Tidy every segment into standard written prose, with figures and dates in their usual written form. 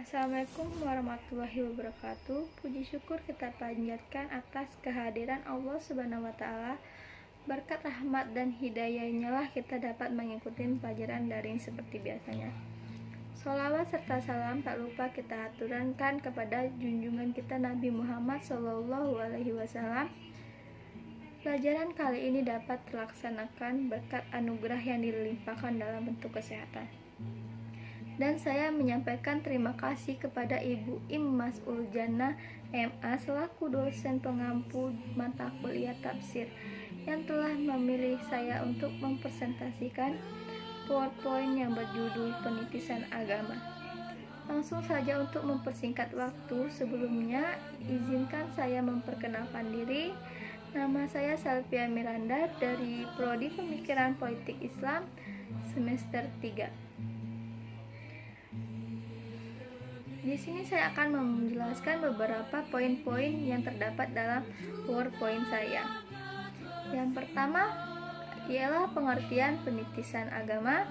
Assalamualaikum warahmatullahi wabarakatuh. Puji syukur kita panjatkan atas kehadiran Allah Subhanahu wa Ta'ala. Berkat rahmat dan hidayahnya lah kita dapat mengikuti pelajaran daring seperti biasanya. Sholawat serta salam tak lupa kita aturkan kepada junjungan kita Nabi Muhammad SAW. Pelajaran kali ini dapat terlaksanakan berkat anugerah yang dilimpahkan dalam bentuk kesehatan. Dan saya menyampaikan terima kasih kepada Ibu Im Mas'ul Jannah MA selaku dosen pengampu mata kuliah tafsir yang telah memilih saya untuk mempresentasikan PowerPoint yang berjudul Penitisan Agama. Langsung saja untuk mempersingkat waktu, sebelumnya izinkan saya memperkenalkan diri. Nama saya Salvia Miranda dari Prodi Pemikiran Politik Islam semester 3. Di sini saya akan menjelaskan beberapa poin-poin yang terdapat dalam PowerPoint saya. Yang pertama ialah pengertian penitisan agama.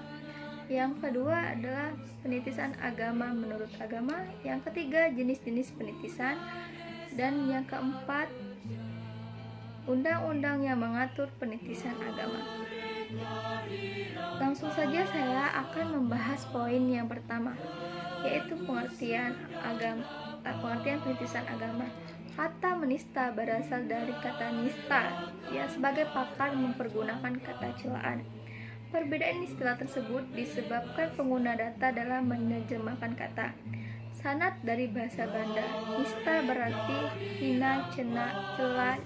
Yang kedua adalah penitisan agama menurut agama. Yang ketiga jenis-jenis penitisan. Dan yang keempat undang-undang yang mengatur penitisan agama. Langsung saja saya akan membahas poin yang pertama, yaitu pengertian penitisan agama. Kata menista berasal dari kata nista, yang sebagai pakar mempergunakan kata celaan. Perbedaan istilah tersebut disebabkan pengguna data dalam menerjemahkan kata. Sanad dari bahasa Banda, nista berarti hina, cela,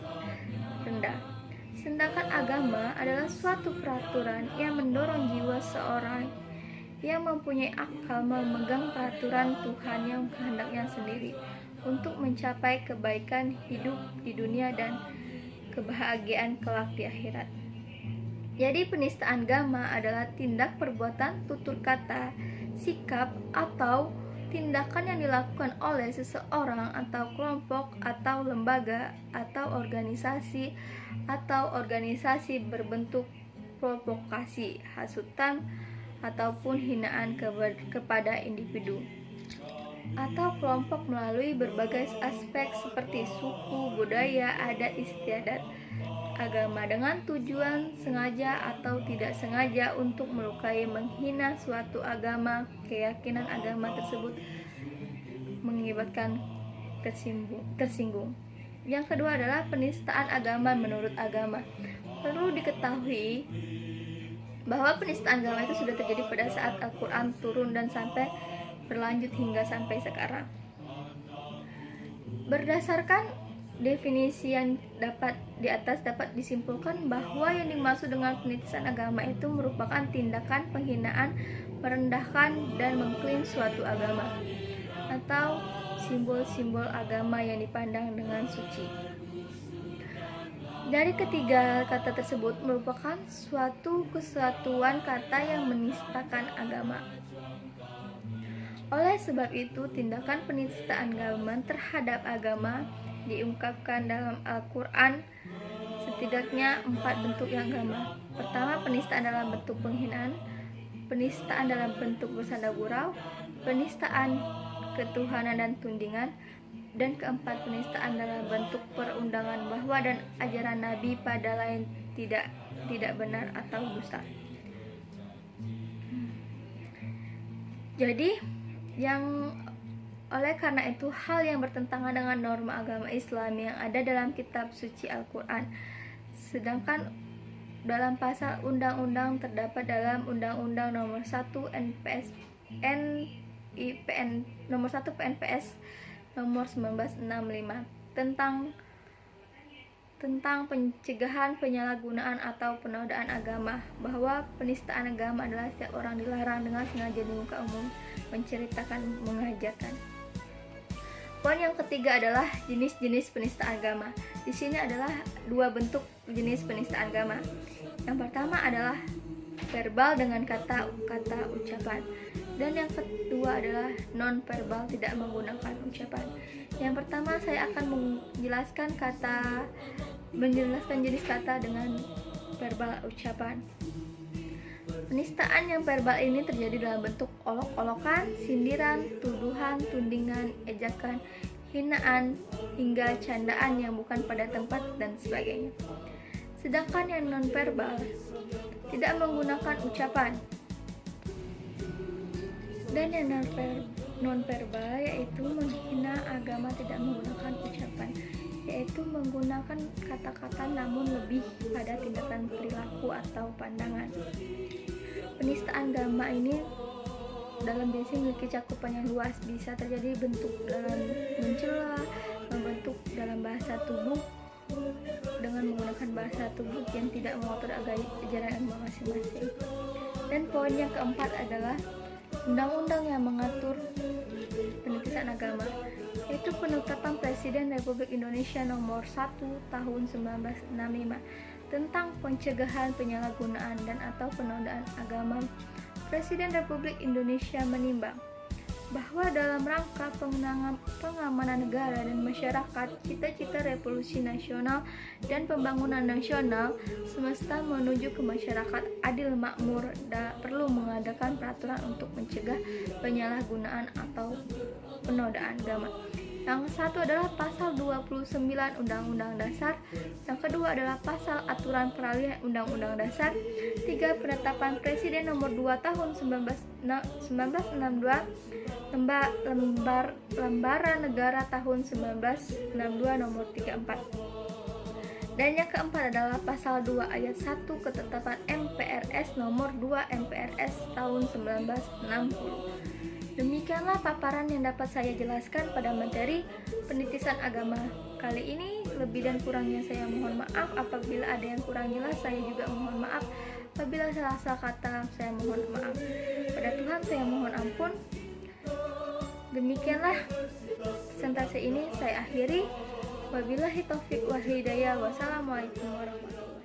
rendah. Sedangkan agama adalah suatu peraturan yang mendorong jiwa seorang yang mempunyai akal memegang peraturan Tuhan yang kehendaknya sendiri untuk mencapai kebaikan hidup di dunia dan kebahagiaan kelak di akhirat. Jadi penistaan agama adalah tindak perbuatan, tutur kata, sikap, atau tindakan yang dilakukan oleh seseorang atau kelompok atau lembaga atau organisasi berbentuk provokasi, hasutan, ataupun hinaan kepada individu atau kelompok melalui berbagai aspek seperti suku, budaya, adat istiadat agama dengan tujuan sengaja atau tidak sengaja untuk melukai, menghina suatu agama, keyakinan agama tersebut mengakibatkan tersinggung. Yang kedua adalah penistaan agama menurut agama. Perlu diketahui bahwa penistaan agama itu sudah terjadi pada saat Al-Quran turun dan sampai berlanjut hingga sampai sekarang. Berdasarkan definisi yang di atas dapat disimpulkan bahwa yang dimaksud dengan penitisan agama itu merupakan tindakan penghinaan, merendahkan, dan mengklaim suatu agama atau simbol-simbol agama yang dipandang dengan suci. Dari ketiga kata tersebut merupakan suatu kesatuan kata yang menistakan agama. Oleh sebab itu, tindakan penistaan agama terhadap agama diungkapkan dalam Al-Quran setidaknya 4 bentuk agama. Pertama, penistaan dalam bentuk penghinaan, penistaan dalam bentuk bersanda gurau, penistaan ketuhanan dan tundingan, dan keempat, penistaan dalam bentuk perundangan bahwa dan ajaran Nabi pada lain tidak benar atau dusta. Jadi oleh karena itu hal yang bertentangan dengan norma agama Islam yang ada dalam kitab suci Al-Quran. Sedangkan dalam pasal undang-undang terdapat dalam Undang-Undang Nomor 1 PNPS Nomor 1965 tentang pencegahan penyalahgunaan atau penodaan agama, bahwa penistaan agama adalah setiap orang dilarang dengan sengaja di muka umum menceritakan, mengajarkan. Poin yang ketiga adalah jenis-jenis penistaan agama. Di sini adalah 2 bentuk jenis penistaan agama. Yang pertama adalah verbal dengan kata-kata ucapan, dan yang kedua adalah non-verbal, tidak menggunakan ucapan. Yang pertama saya akan menjelaskan jenis kata dengan verbal ucapan. Penistaan yang verbal ini terjadi dalam bentuk olok-olokan, sindiran, tuduhan, tudingan, ejakan, hinaan, hingga candaan yang bukan pada tempat dan sebagainya. Sedangkan yang non-verbal tidak menggunakan ucapan. Dan yang non-verbal yaitu menghina agama tidak menggunakan ucapan, yaitu menggunakan kata-kata namun lebih pada tindakan perilaku atau pandangan. Penistaan agama ini dalam diri memiliki cakupan yang luas, bisa terjadi bentuk dalam mencela, membentuk dalam bahasa tubuh dengan menggunakan bahasa tubuh yang tidak mengotor ajaran agama masing-masing. Dan poin yang keempat adalah undang-undang yang mengatur penistaan agama, yaitu penetapan Presiden Republik Indonesia nomor 1 tahun 1965 tentang pencegahan penyalahgunaan dan atau penodaan agama. Presiden Republik Indonesia menimbang bahwa dalam rangka pengamanan negara dan masyarakat, cita-cita revolusi nasional dan pembangunan nasional semesta menuju ke masyarakat adil makmur perlu mengadakan peraturan untuk mencegah penyalahgunaan atau penodaan agama. Yang satu adalah pasal 29 Undang-Undang Dasar, yang kedua adalah pasal aturan peralihan Undang-Undang Dasar, 3 penetapan Presiden nomor 2 tahun 1962, Lembaran Negara tahun 1962 nomor 34. Dan yang keempat adalah pasal 2 ayat 1 ketetapan MPRS nomor 2 MPRS tahun 1960. Demikianlah paparan yang dapat saya jelaskan pada materi penistaan agama kali ini. Lebih dan kurangnya saya mohon maaf. Apabila ada yang kurang jelas, saya juga mohon maaf. Apabila salah kata, saya mohon maaf. Pada Tuhan saya mohon ampun. Demikianlah presentasi ini saya akhiri. Wabillahi taufiq wal hidayah. Wassalamualaikum warahmatullahi wabarakatuh.